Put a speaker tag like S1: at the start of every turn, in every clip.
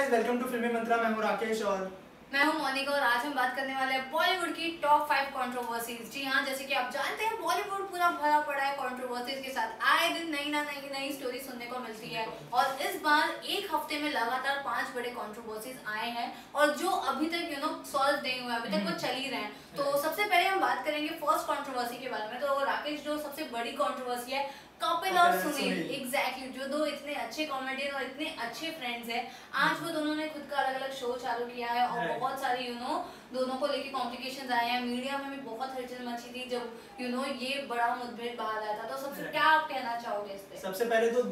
S1: Guys, welcome to फिल्मी मंत्रा। मैं हूं राकेश और
S2: मैं हूं मोनिका और आज हम बात करने वाले हैं बॉलीवुड की टॉप 5 कंट्रोवर्सीज। जी हाँ, जैसे कि आप जानते हैं बॉलीवुड पूरा भरा पड़ा है कंट्रोवर्सीज के साथ। आए दिन नई स्टोरी सुनने को मिलती है और इस बार एक हफ्ते में लगातार 5 बड़े कंट्रोवर्सीज आए हैं और जो अभी तक सॉल्व नहीं हुए, अभी तक वो चल ही रहे हैं। तो सबसे पहले हम बात करेंगे फर्स्ट कंट्रोवर्सी के बारे में। तो राकेश, जो सबसे बड़ी कंट्रोवर्सी है कपिल और सुनील, एग्जैक्टली जो दो इतने अच्छे कॉमेडियन और इतने अच्छे फ्रेंड्स हैं, आज वो दोनों ने खुद का अलग अलग शो चालू किया है और बहुत सारी दोनों को लेके कॉम्प्लिकेशंस आए हैं। मीडिया में भी बहुत हलचल मची थी जब ये बड़ा मुठभेड़ बाहर आया था। तो सबसे क्या आप कहना चाहोगे इस पे?
S1: सबसे पहले तो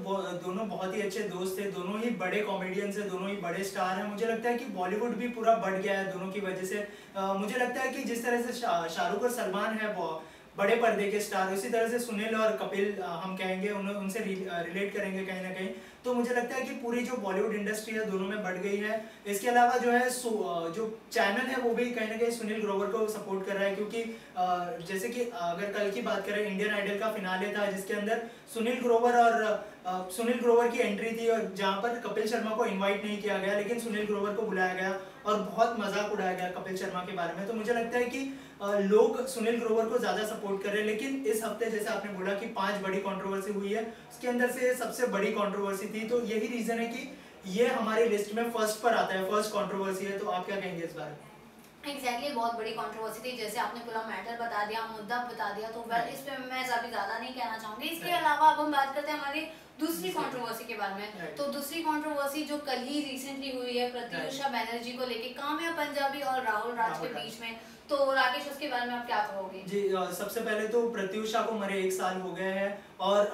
S1: दोनों बहुत ही अच्छे दोस्त थे, दोनों ही बड़े कॉमेडियंस हैं, दोनों ही बड़े स्टार हैं। मुझे लगता है कि बॉलीवुड भी पूरा बढ़ गया है दोनों की वजह से। मुझे लगता है कि जिस तरह से शाहरुख और सलमान है वो बड़े पर्दे के स्टार, उसी तरह से सुनील और कपिल हम कहेंगे, उनसे रिलेट करेंगे कहीं ना कहीं। तो मुझे लगता है कि पूरी जो बॉलीवुड इंडस्ट्री है दोनों में बढ़ गई है। इसके अलावा जो है जो चैनल है वो भी कहीं ना कहीं सुनील ग्रोवर को सपोर्ट कर रहा है, क्योंकि जैसे कि अगर कल की बात करें, इंडियन आइडल का फिनाले था जिसके अंदर सुनील ग्रोवर की एंट्री थी और जहां पर कपिल शर्मा को इनवाइट नहीं किया गया, लेकिन सुनील ग्रोवर को बुलाया गया और बहुत मजाक उड़ाया गया कपिल शर्मा के बारे में। तो मुझे लगता है कि लोग सुनील ग्रोवर को ज्यादा सपोर्ट कर रहे हैं। लेकिन इस हफ्ते जैसे आपने बोला कि 5 बड़ी कंट्रोवर्सी हुई है, उसके अंदर से सबसे बड़ी कंट्रोवर्सी थी, तो यही रीजन है कि ये हमारी लिस्ट में फर्स्ट पर आता है, फर्स्ट कंट्रोवर्सी है। तो आप क्या कहेंगे इस बारे में?
S2: एग्जैक्टली बहुत बड़ी कंट्रोवर्सी थी। जैसे आपने पूरा मैटर बता दिया, मुद्दा बता दिया, तो इस पे मैं अभी ज्यादा नहीं कहना चाहूंगी। इसके अलावा अब हम बात करते हैं हमारी दूसरी कंट्रोवर्सी के बारे में। तो दूसरी कंट्रोवर्सी जो कल ही रिसेंटली हुई है प्रत्युषा बनर्जी को लेके, काम्या पंजाबी और राहुल राज के बीच में। तो राकेश, उसके बारे में आप क्या कहोगे?
S1: जी, सबसे पहले तो प्रत्युषा को मरे 1 साल हो गए हैं और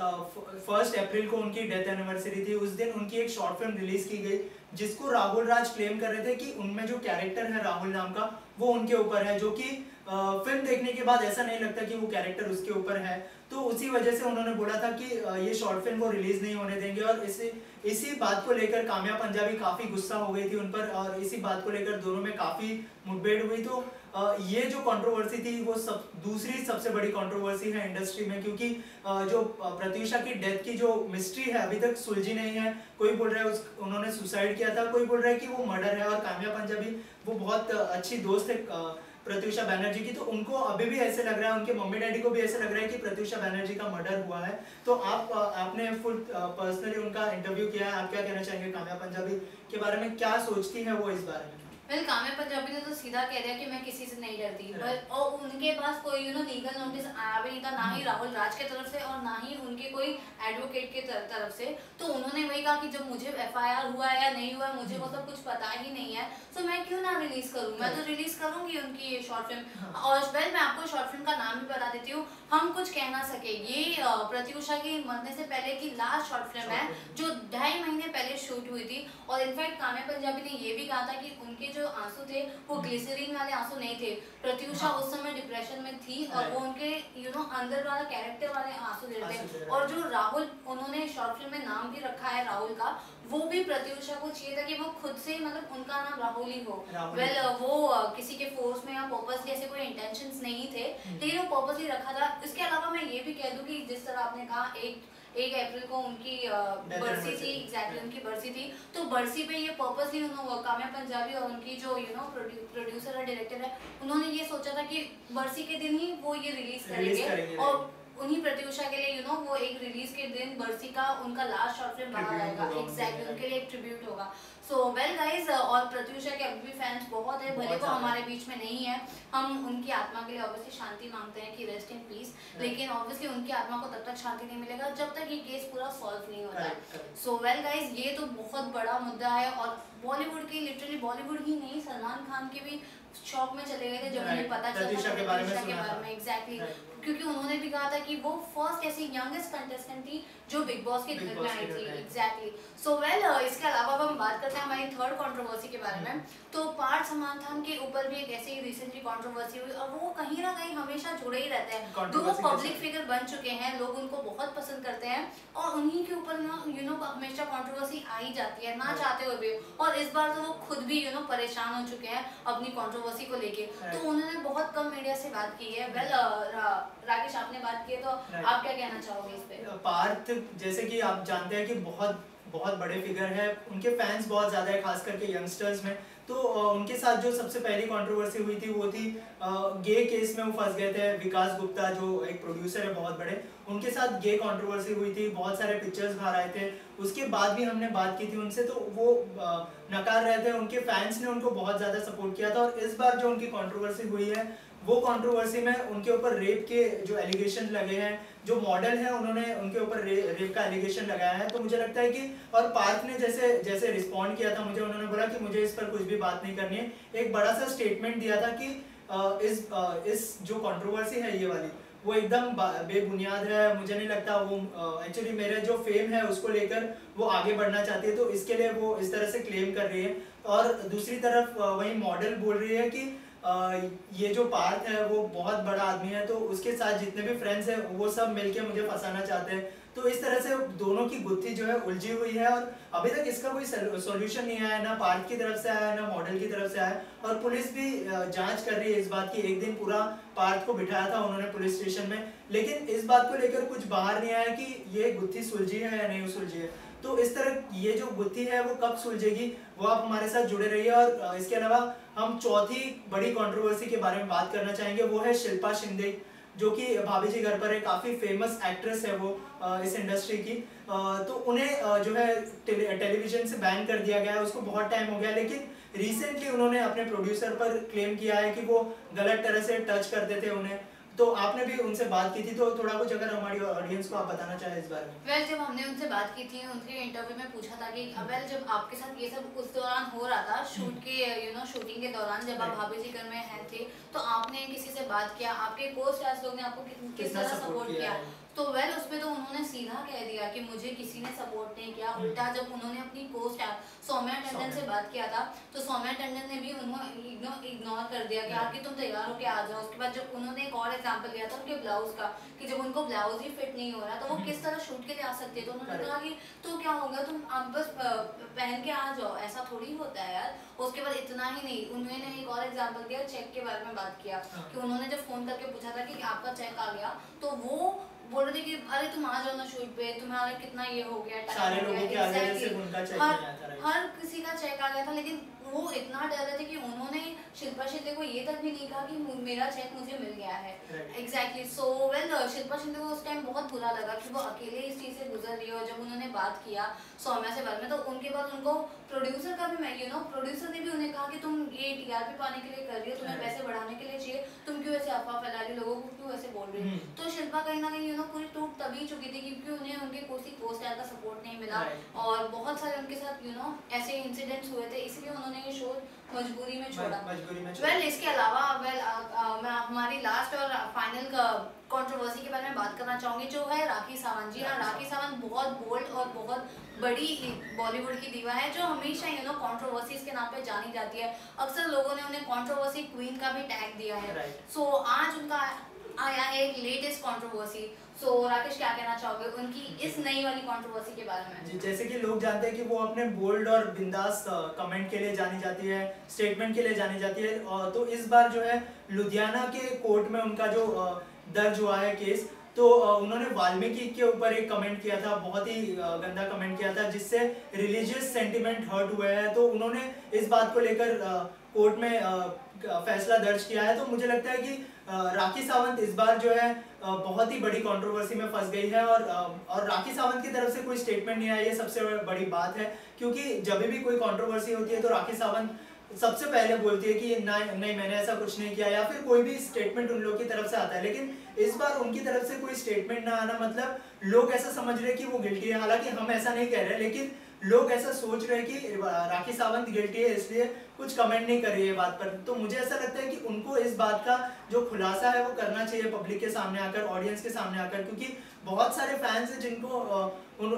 S1: 1 अप्रैल को उनकी डेथ एनिवर्सरी थी। उस दिन उनकी एक शॉर्ट फिल्म रिलीज की गई जिसको राहुल राज क्लेम कर रहे थे कि उनमें जो कैरेक्टर है राहुल नाम का वो उनके ऊपर है, जो कि फिल्म देखने के बाद ऐसा नहीं लगता कि वो कैरेक्टर उसके ऊपर है। तो उसी वजह से उन्होंने बोला था कि ये शॉर्ट फिल्म वो रिलीज नहीं होने देंगे और इसी बात को लेकर काम्या पंजाबी काफी गुस्सा हो गई थी उन पर और इसी बात को लेकर दोनों में काफी मुठभेड़ हुई। तो ये जो कंट्रोवर्सी थी वो दूसरी सबसे बड़ी कंट्रोवर्सी है इंडस्ट्री में, क्योंकि जो प्रत्युषा की डेथ की जो मिस्ट्री है अभी तक सुलझी नहीं है। कोई बोल रहा है उन्होंने सुसाइड किया था, कोई बोल रहा है कि वो मर्डर है। और काम्या पंजाबी वो बहुत अच्छी दोस्त है प्रत्युषा बनर्जी की, तो उनको अभी भी ऐसे लग रहा है, उनके मम्मी डैडी को भी ऐसे लग रहा है कि प्रत्युषा बनर्जी का मर्डर हुआ है। तो आपने फुल पर्सनली उनका इंटरव्यू किया है, आप क्या कहना चाहेंगे काम्या पंजाबी के बारे में? क्या सोचती है वो इस बारे में?
S2: काम्या पंजाबी ने तो सीधा कह दिया कि मैं किसी से नहीं डरती, और उनके पास कोई लीगल नोटिस आया भी नहीं था, ना ही राहुल राज के तरफ से और ना ही उनके कोई एडवोकेट के तरफ से। तो उन्होंने वही कहा कि जब मुझे एफआईआर हुआ है या नहीं हुआ है मुझे वो सब कुछ पता ही नहीं है, तो मैं क्यों ना रिलीज करूँ, मैं तो रिलीज करूंगी उनकी ये शॉर्ट फिल्म। और मैं आपको शॉर्ट फिल्म का नाम भी बता देती हूँ, हम कुछ कह ना सके। ये प्रत्युषा के मरने से पहले की लास्ट शॉर्ट फिल्म है जो 2.5 महीने पहले शूट हुई थी। और इनफैक्ट काम्या पंजाबी ने ये भी कहा था कि उनके जो आंसू थे वो ग्लिसरीन वाले आंसू नहीं थे। प्रत्युषा उस समय डिप्रेशन में थी और वो उनके अंदर वाला कैरेक्टर वाले आंसू दे रहे थे। और जो राहुल उन्होंने शॉर्ट फिल्म में नाम भी रखा है राहुल का, वो भी प्रत्युषा को चाहिए था कि वो खुद से उनका नाम राहुल ही हो। वो किसी के फोर्स में या पर्पसली ऐसे कोई इंटेंशंस नहीं थे, लेकिन वो पर्पसली रखा था। इसके अलावा मैं ये भी कह दूं कि जिस तरह आपने कहा 1 अप्रैल को उनकी बरसी थी, एग्जैक्टली उनकी बरसी थी, तो बरसी पे ये पर्पसली काम्या पंजाबी और उनकी जो प्रोड्यूसर और डायरेक्टर है, उन्होंने ये सोचा था कि बरसी के दिन ही वो ये रिलीज करेंगे और उन्हीं प्रत्युषा के लिए वो एक रिलीज के दिन बरसी का उनका लास्ट शॉर्ट फिल्म बाहर आएगा, एग्जैक्टली उनके लिए एक ट्रिब्यूट होगा। सो वेल गाइज, और प्रत्युषा के अभी भी फैंस बहुत है, भले वो हमारे बीच में नहीं है। हम उनकी आत्मा के लिए ऑब्वियसली शांति मांगते हैं कि रेस्ट इन पीस, लेकिन ऑब्वियसली उनकी आत्मा को तब तक शांति नहीं मिलेगा जब तक ये केस पूरा सॉल्व नहीं होता है। सो वेल गाइज, ये तो बहुत बड़ा मुद्दा है और बॉलीवुड की, लिटरली बॉलीवुड ही नहीं, सलमान खान के भी शॉक में चले गए थे जब उन्हें पता चला प्रत्युषा के बारे में, एग्जैक्टली क्योंकि उन्होंने भी कहा था कि वो फर्स्ट ऐसी यंगेस्ट कंटेस्टेंट थी जो बिग बॉस के घर में आई थी, एग्जैक्टली। सो वेल, इसके अलावा अब हम बात करते हैं हमारी थर्ड कंट्रोवर्सी के बारे में। तो पार्थ समांथन के ऊपर भी एक ऐसे ही रिसेंटली कंट्रोवर्सी हुई और वो कहीं ना कहीं हमेशा जुड़े ही रहते हैं। तो वो पब्लिक फिगर बन चुके हैं, लोग उनको बहुत पसंद करते हैं और उन्हीं के ऊपर हमेशा कंट्रोवर्सी आ ही जाती है ना चाहते हुए भी। और इस बार तो वो खुद भी परेशान हो चुके हैं अपनी कंट्रोवर्सी को लेके, तो उन्होंने बहुत कम मीडिया से बात की है। वेल, राकेश आपने बात की है, तो आप क्या कहना चाहोगे इस पे?
S1: पार्थ, जैसे कि आप जानते हैं कि बहुत बहुत बड़े फिगर है, उनके फैंस बहुत ज़्यादा है खास करके यंगस्टर्स में। तो उनके साथ जो सबसे पहली कंट्रोवर्सी हुई थी वो थी गे केस में वो फंस गए थे। विकास गुप्ता जो एक प्रोड्यूसर है बहुत बड़े, उनके साथ गे कंट्रोवर्सी हुई थी, बहुत सारे पिक्चर्स बाहर आए थे। उसके बाद भी हमने बात की थी उनसे तो वो नकार रहे थे। उनके फैंस ने उनको बहुत ज़्यादा सपोर्ट किया था। और इस बार जो उनकी कंट्रोवर्सी हुई है वो कंट्रोवर्सी में उनके ऊपर रेप के जो एलिगेशन लगे हैं, जो मॉडल है उन्होंने उनके ऊपर रेप का एलिगेशन लगाया है। तो मुझे लगता है कि और पार्थ ने जैसे जैसे रिस्पॉन्ड किया था मुझे, उन्होंने बोला कि मुझे इस पर कुछ भी बात नहीं करनी है। एक बड़ा सा स्टेटमेंट दिया था कि इस जो कंट्रोवर्सी है ये वाली वो एकदम बेबुनियाद है। मुझे नहीं लगता वो एक्चुअली मेरे जो फेम है उसको लेकर वो आगे बढ़ना चाहती है, तो इसके लिए वो इस तरह से क्लेम कर रही है। और दूसरी तरफ वही मॉडल बोल रही है कि ये जो पार्थ है वो बहुत बड़ा आदमी है, तो उसके साथ जितने भी फ्रेंड्स हैं वो सब मिलके मुझे फंसाना चाहते हैं। तो इस तरह से दोनों की गुत्थी जो है उलझी हुई है और अभी तक इसका कोई सॉल्यूशन नहीं आया, ना पार्थ की तरफ से आया ना मॉडल की तरफ से आया। और पुलिस भी जांच कर रही है इस बात की। एक दिन पूरा पार्थ को बिठाया था उन्होंने पुलिस स्टेशन में, लेकिन इस बात को लेकर कुछ बाहर नहीं आया कि ये गुत्थी सुलझी है या नहीं सुलझी है। तो इस तरह ये जो गुत्थी है वो कब सुलझेगी वो आप हमारे साथ जुड़े रहिए। और इसके अलावा हम चौथी बड़ी कंट्रोवर्सी के बारे में बात करना चाहेंगे, वो है शिल्पा शिंदे, जो कि भाभी जी घर पर है, काफ़ी फेमस एक्ट्रेस है वो इस इंडस्ट्री की। तो उन्हें जो है टेलीविजन से बैन कर दिया गया है, उसको बहुत टाइम हो गया। लेकिन रिसेंटली उन्होंने अपने प्रोड्यूसर पर क्लेम किया है कि वो गलत तरह से टच करते थे उन्हें। तो आपने भी उनसे बात की थी, तो थोड़ा कुछ अगर हमारी ऑडियंस को आप बताना चाहें इस बारे में।
S2: वेल जब हमने उनसे बात की थी, उनके इंटरव्यू में पूछा था कि वेल जब आपके साथ ये सब उस दौरान हो रहा था शूट के शूटिंग के दौरान, जब आप भाभी जी घर में हैं थे, तो आपने किसी से बात किया, आपके को स्टार्स लोग ने आपको किस तरह सपोर्ट किया? तो वेल उसमें तो उन्होंने सीधा कह दिया कि मुझे किसी ने सपोर्ट नहीं किया। उल्टा जब उन्होंने अपनी को स्टार सौम्या टंडन से बात किया था, तो सौम्या टंडन ने भी उन्हें इग्नोर कर दिया कि आके तुम तैयार होके आ जाओ। उसके बाद जब उन्होंने एक और एग्जांपल लिया था उनके ब्लाउज का, कि जब उनको ब्लाउज ही फिट नहीं हो रहा तो वो किस तरह शूट के लिए आ सकते, तो उन्होंने कहा कि तो क्या होगा, तुम आप बस पहन के आ जाओ, ऐसा थोड़ी होता है यार। उसके बाद इतना ही नहीं, उन्होंने एक और एग्जांपल दिया, चेक के बारे में बात किया कि उन्होंने जब फोन करके पूछा था कि आपका चेक आ गया, तो वो बोल रहे थे कि अरे तुम आ जाओ ना शूट पे, तुम्हारा कितना ये हो गया,
S1: सारे लोगों के आगे से उनका चेक नहीं आता है।
S2: हर किसी का चेक आ गया था, लेकिन वो इतना डर रहे थे कि उन्होंने शिल्पा शिंदे को ये तक भी नहीं कहा कि मेरा चेक मुझे मिल गया है। Exactly. So well Shilpa Shinde को उस टाइम बहुत बुरा लगा कि वो अकेले इस चीज़ से गुजर रही है। और जब उन्होंने बात किया सौम्या से बारे में, तो उनके बाद उनको प्रोड्यूसर का भी प्रोड्यूसर ने भी उन्हें कहा कि तुम ये टीआरपी पाने के लिए कर रही हो, तुम्हें पैसे बढ़ाने के लिए चाहिए, तुम क्यों ऐसे अफवाह फैला रही हो, लोगों को क्यों ऐसे बोल रही हो। तो शिल्पा कहीं ना कहीं पूरी टूट तभी चुकी थी क्योंकि उन्हें उनके किसी को स्टार का सपोर्ट नहीं मिला और बहुत सारे उनके साथ ऐसे इंसिडेंट्स हुए थे, इसलिए उन्होंने ये शो मजबूरी में छोड़ा। वेल इसके अलावा मैं हमारी लास्ट और फाइनल कंट्रोवर्सी के बारे में बात करना चाहूंगी, जो है राखी सावंत। जी हाँ, राखी सावंत बहुत बोल्ड और बहुत बड़ी बॉलीवुड की दीवा है, जो हमेशा कंट्रोवर्सीज के नाम पे जानी जाती है। अक्सर लोगों ने उन्हें कंट्रोवर्सी क्वीन का भी टैग दिया है। सो आज उनका आया है एक लेटेस्ट कंट्रोवर्सी। सो राकेश क्या कहना चाहोगे उनकी इस नई वाली कंट्रोवर्सी के बारे में?
S1: जी, जैसे कि लोग जानते हैं कि वो अपने बोल्ड और बिंदास कमेंट के लिए जानी जाती है, स्टेटमेंट के लिए जानी जाती है। तो इस बार जो है लुधियाना के कोर्ट में उनका जो दर्ज हुआ है केस, तो उन्होंने वाल्मीकि के ऊपर एक कमेंट किया था, बहुत ही गंदा कमेंट किया था जिससे रिलीजियस सेंटिमेंट हर्ट हुआ है। तो उन्होंने इस बात को लेकर कोर्ट में फैसला दर्ज किया है। तो मुझे लगता है कि राखी सावंत इस बार जो है बहुत ही बड़ी कंट्रोवर्सी में फंस गई है। और राखी सावंत की तरफ से कोई स्टेटमेंट नहीं आया, ये सबसे बड़ी बात है। क्योंकि जब भी कोई कंट्रोवर्सी होती है तो राखी सावंत सबसे पहले बोलती है कि नहीं मैंने ऐसा कुछ नहीं किया, या फिर कोई भी स्टेटमेंट उन लोग की तरफ से आता है। लेकिन इस बार उनकी तरफ से कोई स्टेटमेंट ना आना मतलब लोग ऐसा समझ रहे हैं कि वो गिल्टी है। हालांकि हम ऐसा नहीं कह रहे, लेकिन लोग ऐसा सोच रहे हैं कि राखी सावंत गिल्टी है, इसलिए कुछ कमेंट नहीं कर रही है बात पर। तो मुझे ऐसा लगता है कि उनको इस बात का जो खुलासा है वो करना चाहिए पब्लिक के सामने आकर, ऑडियंस के सामने आकर, क्योंकि बहुत सारे फैंस हैं जिनको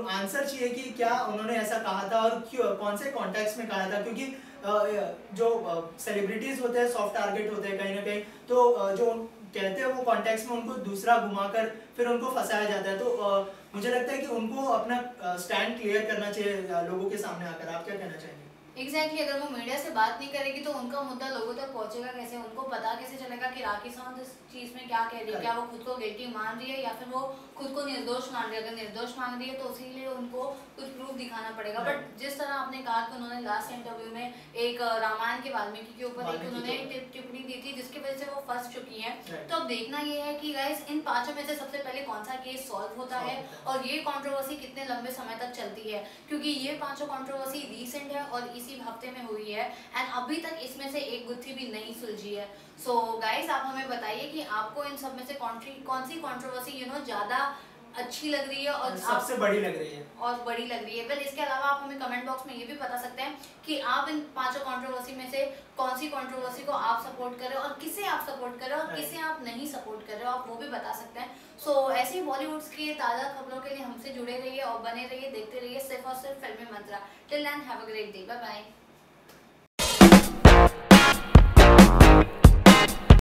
S1: आंसर चाहिए कि क्या उन्होंने ऐसा कहा था और क्यों, कौन से कॉन्टेक्स्ट में कहा था। क्योंकि जो सेलिब्रिटीज होते हैं सॉफ्ट टारगेट होते हैं कहीं ना कहीं, तो जो कहते हैं वो कॉन्टेक्स्ट में उनको दूसरा घुमाकर फिर उनको फंसाया जाता है। तो मुझे लगता है कि उनको अपना स्टैंड क्लियर करना चाहिए लोगों के सामने आकर। आप क्या कहना चाहेंगे?
S2: एग्जैक्टली अगर वो मीडिया से बात नहीं करेगी तो उनका मुद्दा लोगों तक पहुंचेगा कैसे, उनको पता कैसे चलेगा कि राखी सावंत इस चीज में क्या कह रही है, क्या वो खुद को गिल्टी मान रही है या फिर वो खुद को निर्दोष मान रही है। अगर निर्दोष मान रही है तो इसीलिए उनको कुछ प्रूफ दिखाना पड़ेगा। बट जिस तरह आपने कहा कि उन्होंने लास्ट इंटरव्यू में एक रामायण के वाल्मीकि के ऊपर एक उन्होंने टिप्पणी दी थी जिसकी वजह से वो फंस चुकी हैं। तो अब देखना ये है कि गाइस इन पांचों में से सबसे पहले कौन सा केस सॉल्व होता है और ये कंट्रोवर्सी कितने लंबे समय तक चलती है, क्योंकि ये पांचों कंट्रोवर्सी रीसेंट है और इसी हफ्ते में हुई है एंड अभी तक इसमें से एक गुत्थी भी नहीं सुलझी है। सो गाइस आप हमें बताइए कि आपको इन सब में से कौन सी कंट्रोवर्सी ज्यादा अच्छी लग रही है और
S1: सबसे बड़ी लग रही है
S2: और बड़ी लग रही है। वेल इसके अलावा आप हमें कमेंट बॉक्स में ये भी बता सकते हैं कि आप इन पांचों कंट्रोवर्सी में से कौन सी कंट्रोवर्सी को आप सपोर्ट कर रहे हो और किसे आप सपोर्ट कर रहे हो और किसे आप नहीं सपोर्ट कर रहे हो, आप वो भी बता सकते हैं। सो ऐसे ही बॉलीवुड की ताज़ा खबरों के लिए हमसे जुड़े रहिए और बने रहिए, देखते रहिए सिर्फ और सिर्फ Filmi Mantra. Till then have a great day, bye bye.